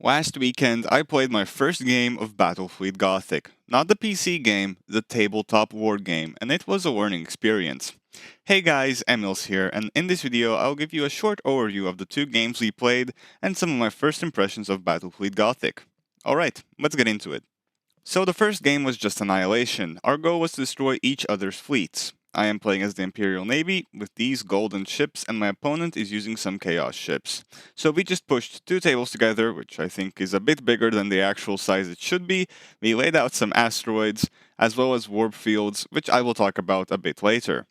Last weekend, I played my first game of Battlefleet Gothic. Not the PC game, the tabletop wargame, and it was a learning experience. Hey guys, Emils here, and in this video I'll give you a short overview of the two games we played and some of my first impressions of Battlefleet Gothic. Alright, let's get into it. So the first game was just annihilation. Our goal was to destroy each other's fleets. I am playing as the Imperial Navy with these golden ships, and my opponent is using some Chaos ships. So we just pushed two tables together, which I think is a bit bigger than the actual size it should be. We laid out some asteroids, as well as warp fields, which I will talk about a bit later.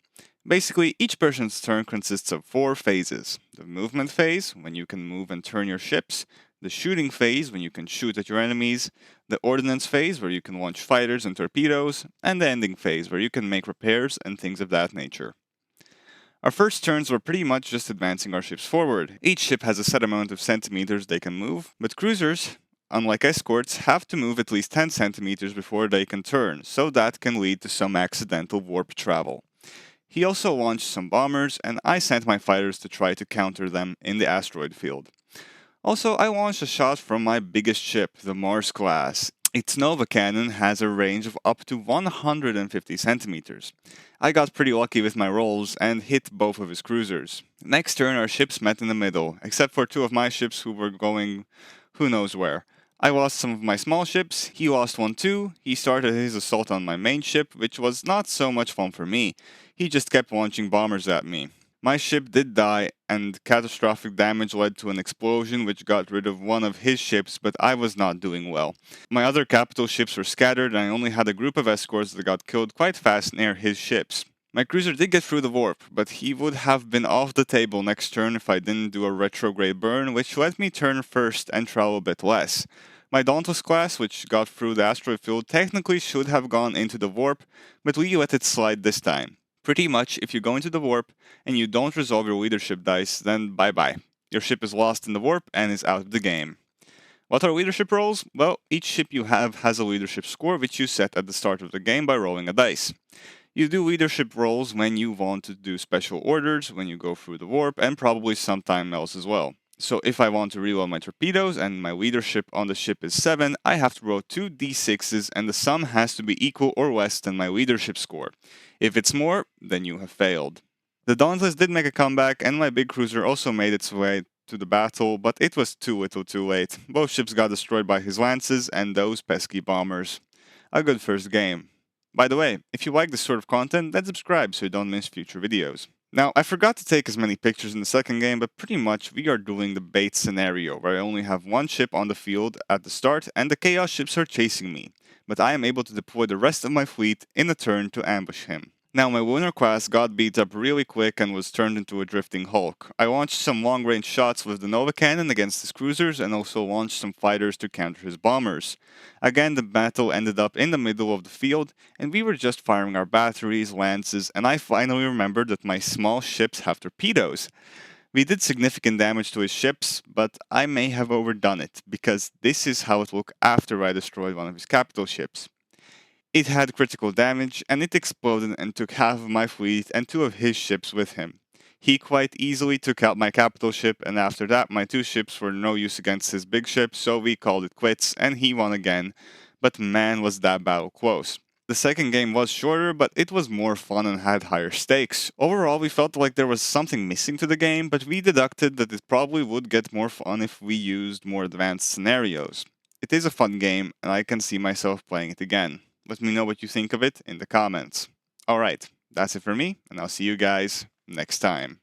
Basically, each person's turn consists of four phases. The movement phase, when you can move and turn your ships. The shooting phase, when you can shoot at your enemies. The ordnance phase, where you can launch fighters and torpedoes. And the ending phase, where you can make repairs and things of that nature. Our first turns were pretty much just advancing our ships forward. Each ship has a set amount of centimeters they can move, but cruisers, unlike escorts, have to move at least 10 centimeters before they can turn, so that can lead to some accidental warp travel. He also launched some bombers, and I sent my fighters to try to counter them in the asteroid field. Also, I launched a shot from my biggest ship, the Mars class. Its Nova cannon has a range of up to 150 centimeters. I got pretty lucky with my rolls and hit both of his cruisers. Next turn our ships met in the middle, except for two of my ships who were going who knows where. I lost some of my small ships, he lost one too. He started his assault on my main ship, which was not so much fun for me. He just kept launching bombers at me. My ship did die, and catastrophic damage led to an explosion which got rid of one of his ships, but I was not doing well. My other capital ships were scattered, and I only had a group of escorts that got killed quite fast near his ships. My cruiser did get through the warp, but he would have been off the table next turn if I didn't do a retrograde burn, which let me turn first and travel a bit less. My Dauntless class, which got through the asteroid field, technically should have gone into the warp, but we let it slide this time. Pretty much, if you go into the warp and you don't resolve your leadership dice, then bye-bye. Your ship is lost in the warp and is out of the game. What are leadership rolls? Well, each ship you have has a leadership score which you set at the start of the game by rolling a dice. You do leadership rolls when you want to do special orders, when you go through the warp, and probably sometime else as well. So if I want to reload my torpedoes and my leadership on the ship is 7, I have to roll 2 d6s and the sum has to be equal or less than my leadership score. If it's more, then you have failed. The Dauntless did make a comeback and my big cruiser also made its way to the battle, but it was too little too late. Both ships got destroyed by his lances and those pesky bombers. A good first game. By the way, if you like this sort of content, then subscribe so you don't miss future videos. Now, I forgot to take as many pictures in the second game, but pretty much we are doing the bait scenario, where I only have one ship on the field at the start and the Chaos ships are chasing me, but I am able to deploy the rest of my fleet in a turn to ambush him. Now, my Winner class got beat up really quick and was turned into a drifting hulk. I launched some long-range shots with the Nova cannon against his cruisers and also launched some fighters to counter his bombers. Again, the battle ended up in the middle of the field, and we were just firing our batteries, lances, and I finally remembered that my small ships have torpedoes. We did significant damage to his ships, but I may have overdone it, because this is how it looked after I destroyed one of his capital ships. It had critical damage, and it exploded and took half of my fleet and two of his ships with him. He quite easily took out my capital ship, and after that my two ships were no use against his big ship, so we called it quits, and he won again. But man, was that battle close. The second game was shorter, but it was more fun and had higher stakes. Overall, we felt like there was something missing to the game, but we deducted that it probably would get more fun if we used more advanced scenarios. It is a fun game, and I can see myself playing it again. Let me know what you think of it in the comments. Alright, that's it for me, and I'll see you guys next time.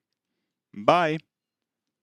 Bye!